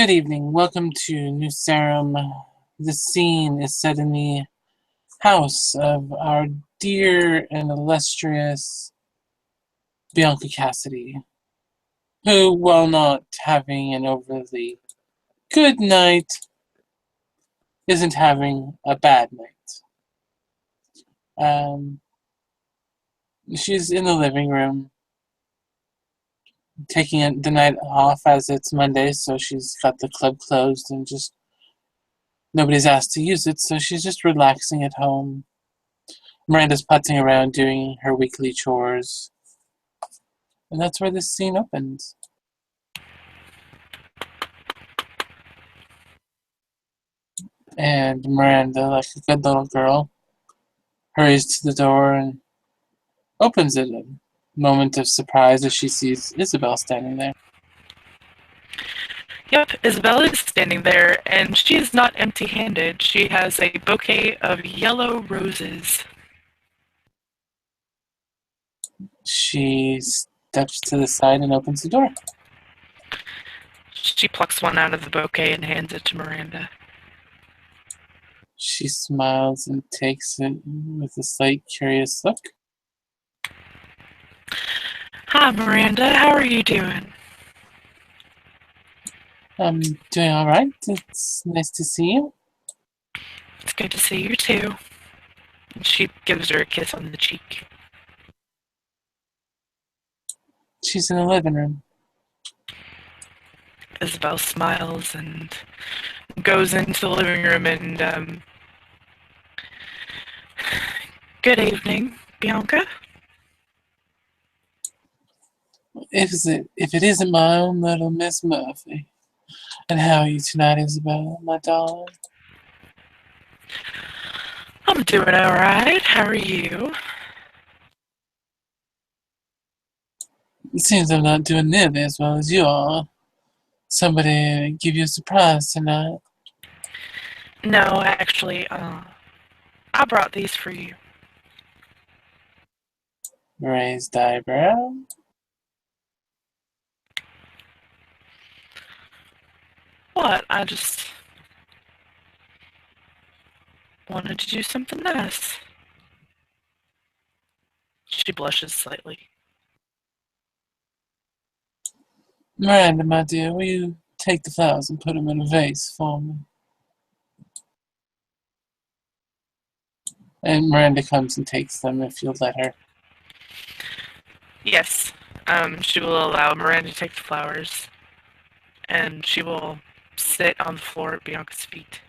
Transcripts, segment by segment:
Good evening. Welcome to New Sarum. This scene is set in the house of our dear and illustrious Bianca Cassidy, who, while not having an overly good night, isn't having a bad night. She's in the living room, taking the night off as it's Monday, so she's got the club closed and just nobody's asked to use it, so she's just relaxing at home. Miranda's putzing around doing her weekly chores. And that's where this scene opens. And Miranda, like a good little girl, hurries to the door and opens it. A moment of surprise as she sees Isabell standing there. Yep, Isabell is standing there, and she is not empty-handed. She has a bouquet of yellow roses. She steps to the side and opens the door. She plucks one out of the bouquet and hands it to Miranda. She smiles and takes it with a slight curious look. Hi, Miranda. How are you doing? I'm doing all right. It's nice to see you. It's good to see you, too. And she gives her a kiss on the cheek. She's in the living room. Isabell smiles and goes into the living room and, Good evening, Bianca. If it isn't my own little Miss Murphy. And how are you tonight, Isabell, my darling? I'm doing all right. How are you? It seems I'm not doing nearly as well as you are. Somebody give you a surprise tonight. No, actually, I brought these for you. Raised eyebrow. What? I just wanted to do something nice. She blushes slightly. Miranda, my dear, will you take the flowers and put them in a vase for me? And Miranda comes and takes them if you'll let her. Yes. She will allow Miranda to take the flowers, and she will sit on the floor at Bianca's feet.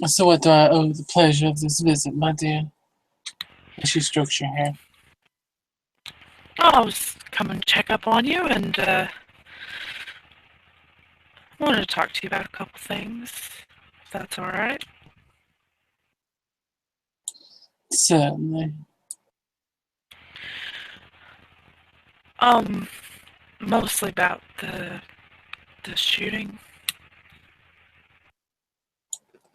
So what do I owe the pleasure of this visit, my dear? As she strokes your hair. Oh, I was coming to check up on you, and, I wanted to talk to you about a couple things, if that's alright. Certainly. Mostly about the shooting.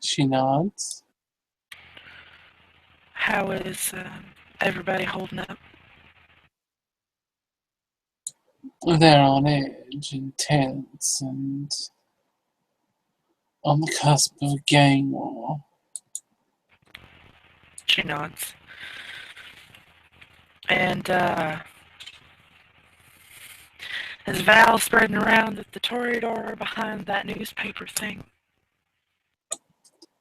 She nods. How is, everybody holding up? They're on edge and tense and on the cusp of a gang war. She nods. And, is Val spreading around that the Toreador are behind that newspaper thing?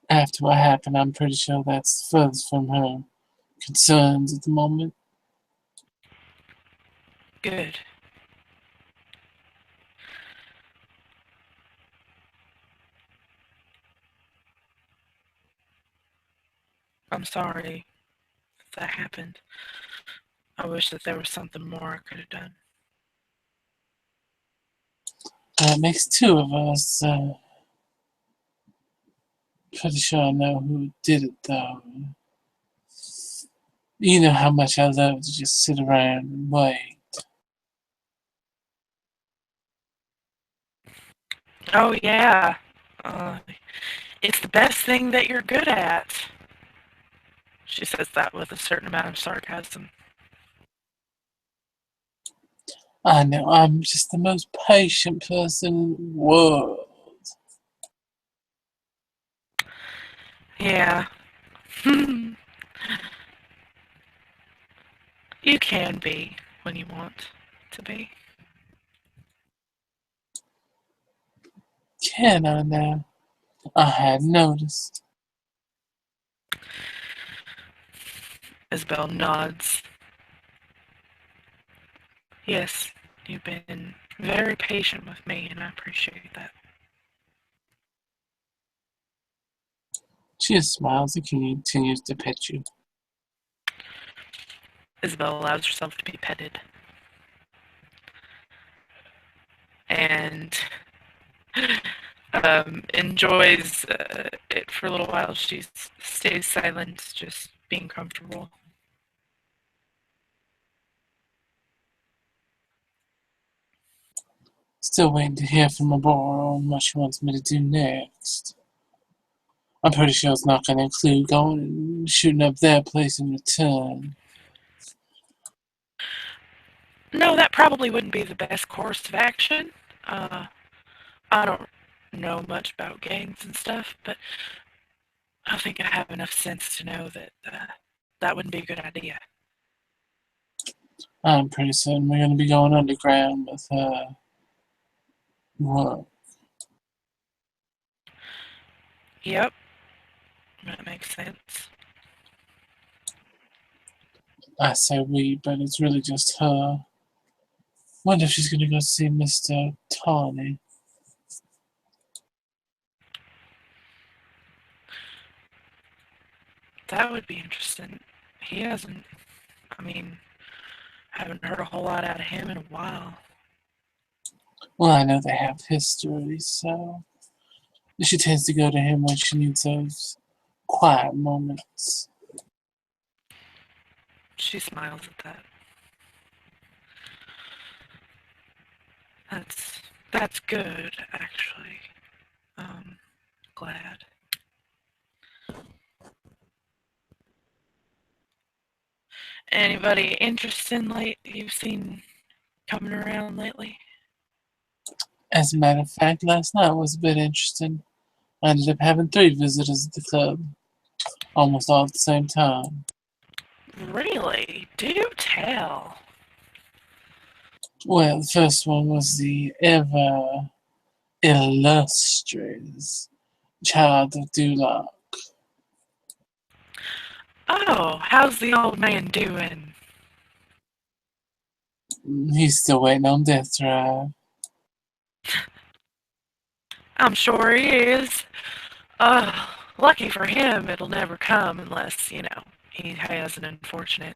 After what happened, I'm pretty sure that's furthest from her concerns at the moment. Good. I'm sorry that happened. I wish that there was something more I could have done. That makes two of us. Pretty sure I know who did it, though. You know how much I love to just sit around and wait. Oh, yeah. It's the best thing that you're good at. She says that with a certain amount of sarcasm. I know I'm just the most patient person in the world. Yeah. You can be when you want to be. Can I now? I hadn't noticed. Isabel nods. Yes, you've been very patient with me, and I appreciate that. She just smiles and continues to pet you. Isabel allows herself to be petted. And enjoys it for a little while. She stays silent, just being comfortable. Still waiting to hear from Abora on what she wants me to do next. I'm pretty sure it's not going to include going and shooting up their place in return. No, that probably wouldn't be the best course of action. Uh, I don't know much about gangs and stuff, but I think I have enough sense to know that that wouldn't be a good idea. I'm pretty certain we're going to be going underground with work. Yep, that makes sense. I say we, but it's really just her. Wonder if she's going to go see Mr. Tawny. That would be interesting. He hasn't, I mean, haven't heard a whole lot out of him in a while. Well, I know they have history, so she tends to go to him when she needs those quiet moments. She smiles at that. That's good, actually. Glad. Anybody interesting you've seen coming around lately? As a matter of fact, last night was a bit interesting. I ended up having 3 visitors at the club, almost all at the same time. Really? Do tell. Well, the first one was the ever illustrious child of Duloc. Oh, how's the old man doing? He's still waiting on death drive. I'm sure he is. Lucky for him, it'll never come unless, he has an unfortunate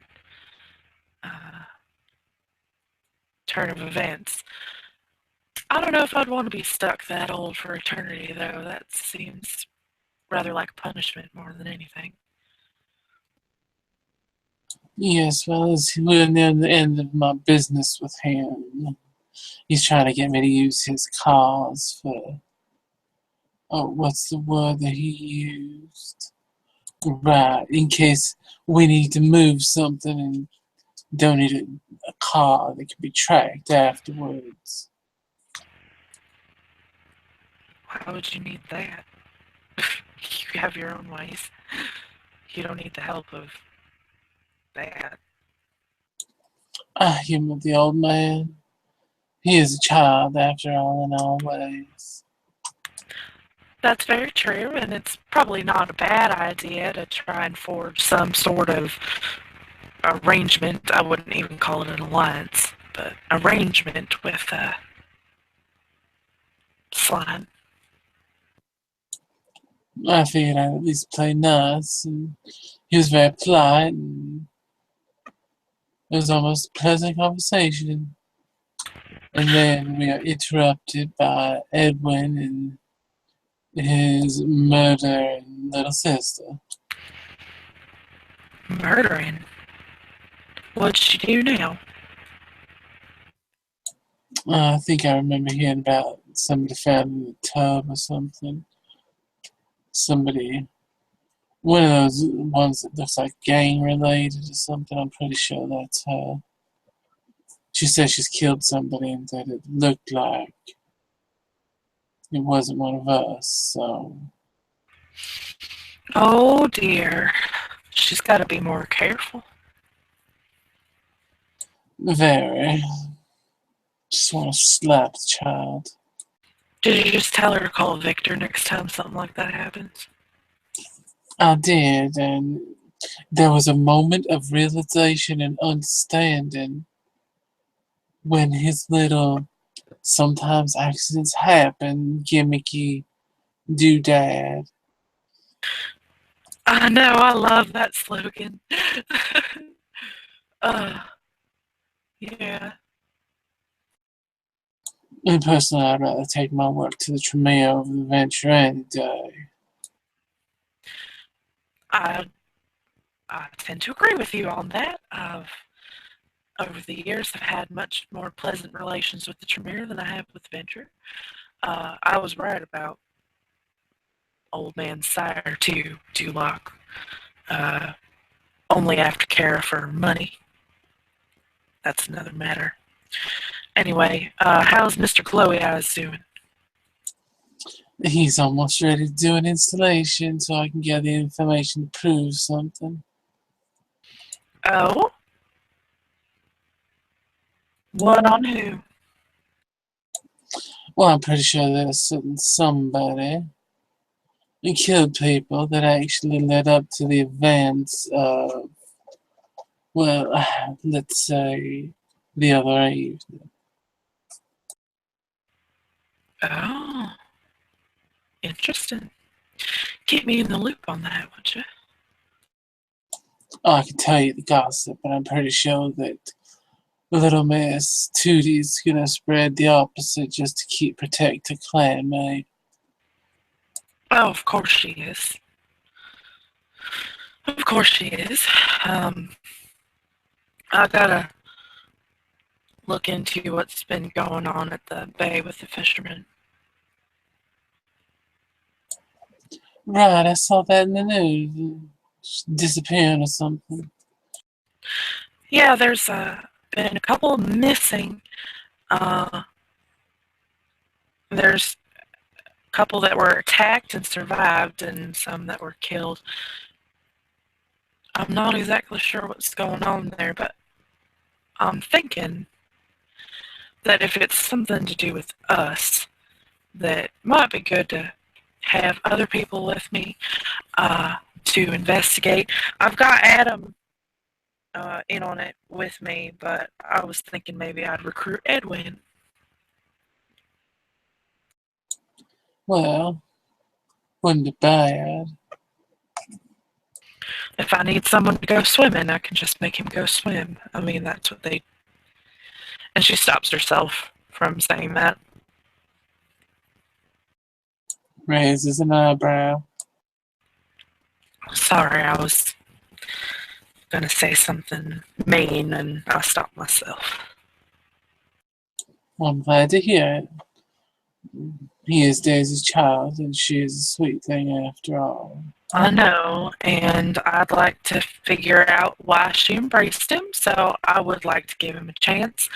uh, turn of events. I don't know if I'd want to be stuck that old for eternity, though. That seems rather like punishment more than anything. Yes, well, we're near the end of my business with him. He's trying to get me to use his cars for, oh, what's the word that he used? Right, in case we need to move something and don't need a car that can be tracked afterwards. Why would you need that? You have your own ways. You don't need the help of that. I humor the old man. He is a child, after all, in all ways. That's very true, and it's probably not a bad idea to try and forge some sort of arrangement. I wouldn't even call it an alliance, but arrangement with Slime. I figured I'd at least play nice, and he was very polite, and it was almost a pleasant conversation. And then we are interrupted by Edwin and his murdering little sister. Murdering? What'd she do now? I think I remember hearing about somebody found in the tub or something. Somebody, one of those ones that looks like gang related or something. I'm pretty sure that's her. She says she's killed somebody and that it looked like it wasn't one of us, so. Oh dear. She's got to be more careful. Very. Just want to slap the child. Did you just tell her to call Victor next time something like that happens? I did, and there was a moment of realization and understanding when his little sometimes accidents happen gimmicky doodad. I know, I love that slogan. uh, yeah. And personally, I'd rather take my work to the Tremere over the venture any day. I I tend to agree with you on that. Over the years, I've had much more pleasant relations with the Tremere than I have with Venture. I was right about Old Man Sire too, Duloc. Uh, only after care for money. That's another matter. Anyway, how's Mr. Glowy Eyes doing? He's almost ready to do an installation so I can get the information to prove something. Oh? What on who? Well, I'm pretty sure there's somebody who killed people that actually led up to the events of, well, let's say, the other evening. Oh, interesting. Keep me in the loop on that, would you? Oh, I can tell you the gossip, but I'm pretty sure that little Miss Tootie's gonna spread the opposite just to keep protect her clanmate. Oh, of course she is. Of course she is. Um, I gotta look into what's been going on at the bay with the fishermen. Right, I saw that in the news. Disappearing or something. Yeah, there's been a couple missing. Uh, there's a couple that were attacked and survived, and some that were killed. I'm not exactly sure what's going on there, but I'm thinking that if it's something to do with us, that it might be good to have other people with me to investigate. I've got Adam in on it with me, but I was thinking maybe I'd recruit Edwin. Well, wouldn't be bad. If I need someone to go swimming, I can just make him go swim. I mean, that's what they. And she stops herself from saying that. Raises an eyebrow. Sorry, I was gonna say something mean and I stopped myself. Well, I'm glad to hear it. He is Daisy's child, and she is a sweet thing after all. I know, and I'd like to figure out why she embraced him, so I would like to give him a chance.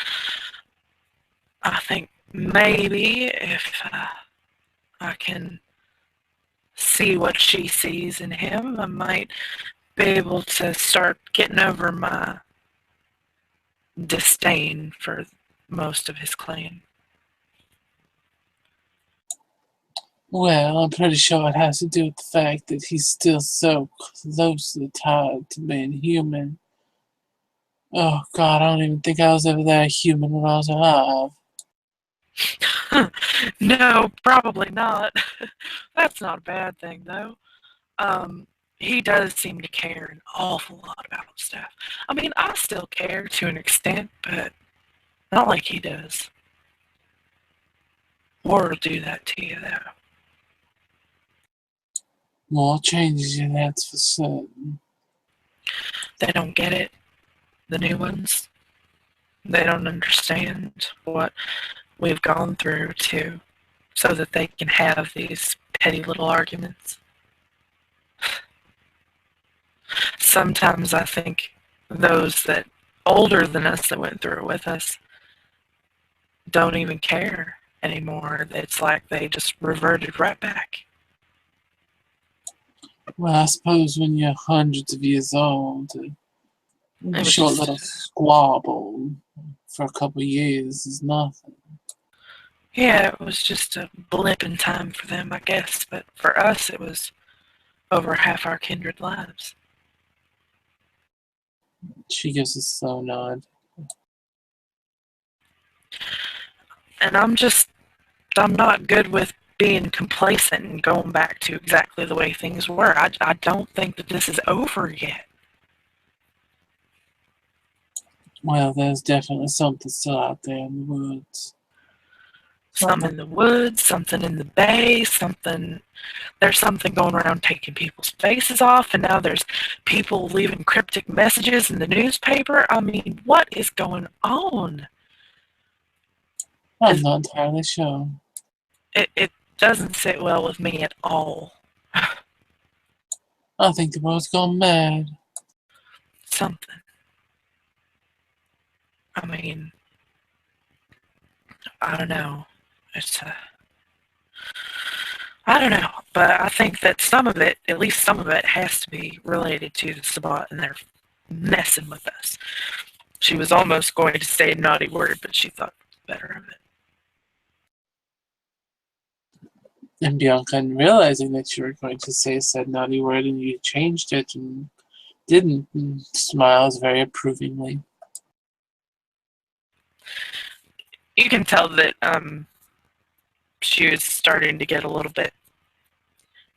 I think maybe if I can see what she sees in him, I might be able to start getting over my disdain for most of his clan. Well, I'm pretty sure it has to do with the fact that he's still so closely tied to being human. Oh God, I don't even think I was ever that human when I was alive. No, probably not. That's not a bad thing, though. He does seem to care an awful lot about stuff. I mean, I still care to an extent, but not like he does. War will do that to you, though. More changes in that's for certain. They don't get it, the new ones. They don't understand what we've gone through to so that they can have these petty little arguments. Sometimes I think those that older than us that went through it with us don't even care anymore. It's like they just reverted right back. Well, I suppose when you're hundreds of years old, It a was short just, little squabble for a couple of years is nothing. yeah, it was just a blip in time for them, I guess. But for us, it was over half our kindred lives. She gives a slow nod. And I'm not good with being complacent and going back to exactly the way things were. I don't think that this is over yet. Well, there's definitely something still out there in the woods. Something in the woods, something in the bay, there's something going around taking people's faces off, and now there's people leaving cryptic messages in the newspaper. I mean, what is going on? I'm not entirely sure. It doesn't sit well with me at all. I think the world's gone mad. Something. I mean, I don't know. It's I don't know, but I think that some of it, at least some of it, has to be related to the Sabbat, and they're messing with us. She was almost going to say a naughty word, but she thought better of it. And Bianca, realizing that you were going to say said naughty word and you changed it and didn't, and smiles very approvingly. You can tell that she was starting to get a little bit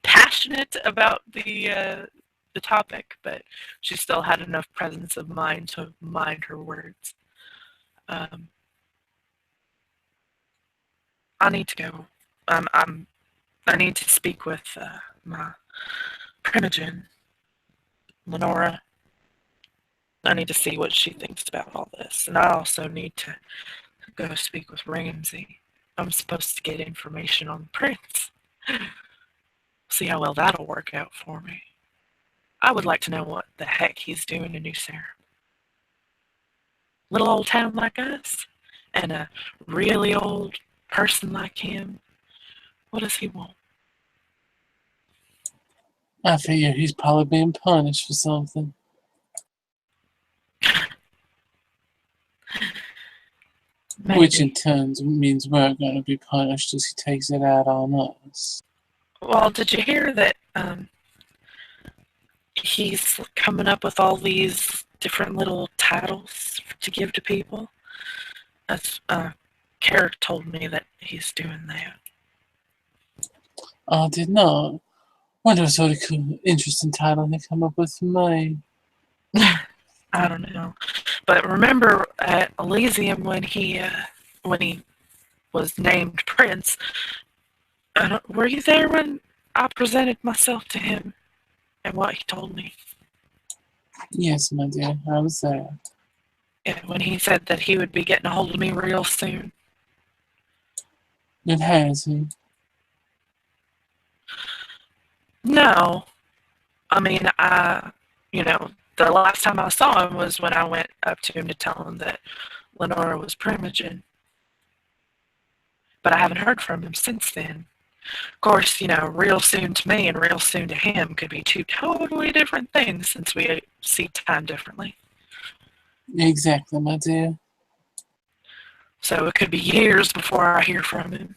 passionate about the topic, but she still had enough presence of mind to mind her words. I need to go. I need to speak with my primogen, Lenora. I need to see what she thinks about all this, and I also need to go speak with Ramsey. I'm supposed to get information on the prince. See how well that'll work out for me. I would like to know what the heck he's doing in New Sarum. Little old town like us, and a really old person like him. What does he want? I figure he's probably being punished for something. Maybe. Which in turn means we're going to be punished as he takes it out on us. Well, did you hear that he's coming up with all these different little titles to give to people? That's Carrick told me that he's doing that. I did not. Wonder what sort of cool, interesting title he come up with for me. I don't know, but remember at Elysium when he was named Prince. Were you there when I presented myself to him and what he told me? Yes, my dear, I was there. Yeah, when he said that he would be getting a hold of me real soon. And has he? No, I mean, the last time I saw him was when I went up to him to tell him that Lenora was primogen. But I haven't heard from him since then. Of course, real soon to me and real soon to him could be two totally different things since we see time differently. Exactly, my dear. So it could be years before I hear from him.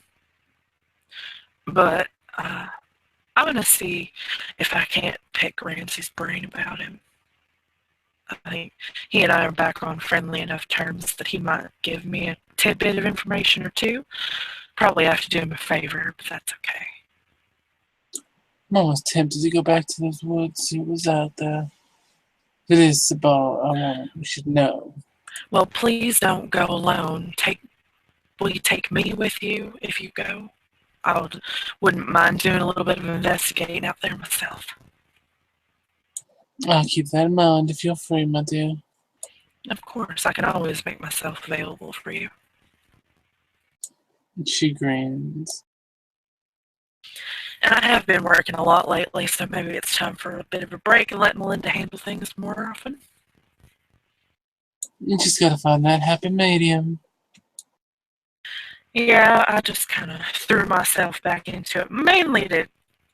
But I'm going to see if I can't pick Ramsey's brain about him. I think he and I are back on friendly enough terms that he might give me a tidbit of information or two. Probably have to do him a favor, but that's okay. I'm almost tempted to go back to those woods, see what was out there. It is the ball I want. You should know. Well, please don't go alone. Will you take me with you if you go? Wouldn't mind doing a little bit of investigating out there myself. I'll keep that in mind if you're free, my dear. Of course, I can always make myself available for you. And she grins. And I have been working a lot lately, so maybe it's time for a bit of a break and let Melinda handle things more often. You just gotta find that happy medium. Yeah, I just kind of threw myself back into it, mainly to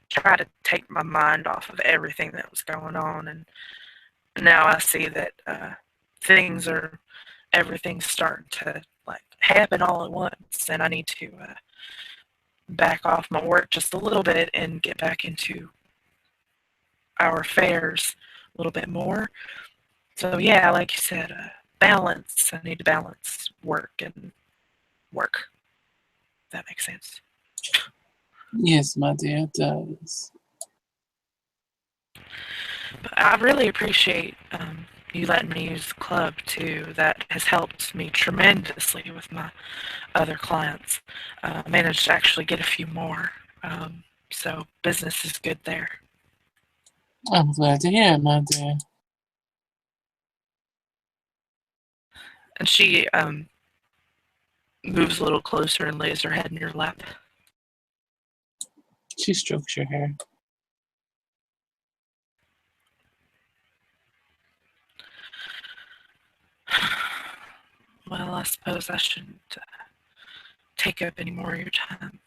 try to take my mind off of everything that was going on. And now I see that things are, everything's starting to like happen all at once, and I need to back off my work just a little bit and get back into our affairs a little bit more. So yeah, like you said, balance. I need to balance work and work. If that makes sense. Yes, my dear, it does. But I really appreciate you letting me use the club too. That has helped me tremendously with my other clients. I managed to actually get a few more. So business is good there. I'm glad to hear it, my dear. And she moves a little closer and lays her head in your lap. She strokes your hair. Well, I suppose I shouldn't take up any more of your time.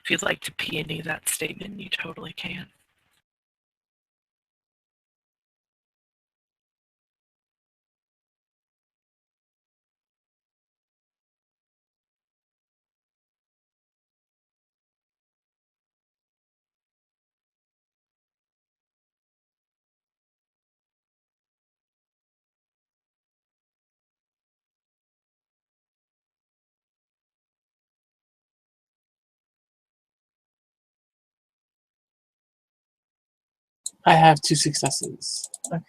If you'd like to peony that statement, you totally can. I have 2 successes. Okay.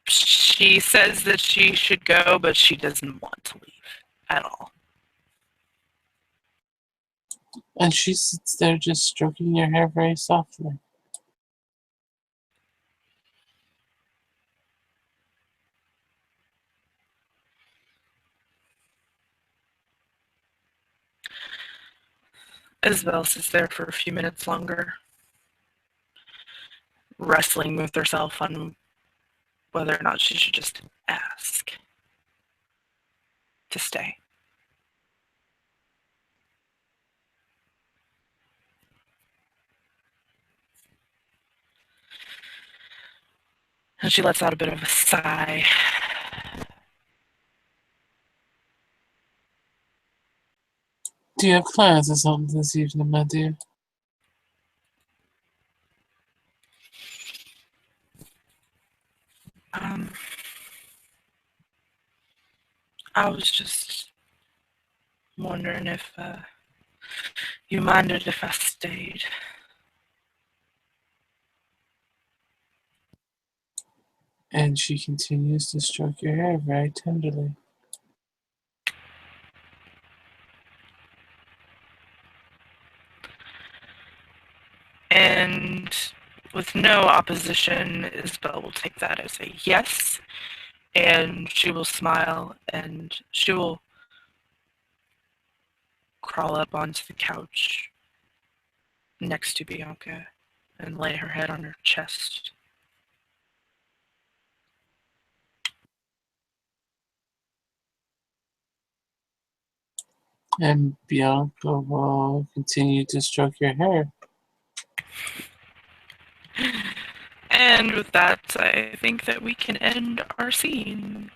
She says that she should go, but she doesn't want to leave at all. And she sits there just stroking your hair very softly. Isabell sits there for a few minutes longer, wrestling with herself on whether or not she should just ask to stay. And she lets out a bit of a sigh. Do you have clients or something this evening, my dear? Um, I was just wondering if you minded if I stayed. And she continues to stroke your hair very tenderly. And with no opposition, Isabell will take that as a yes, and she will smile and she will crawl up onto the couch next to Bianca and lay her head on her chest. And Bianca will continue to stroke your hair. And with that, I think that we can end our scene.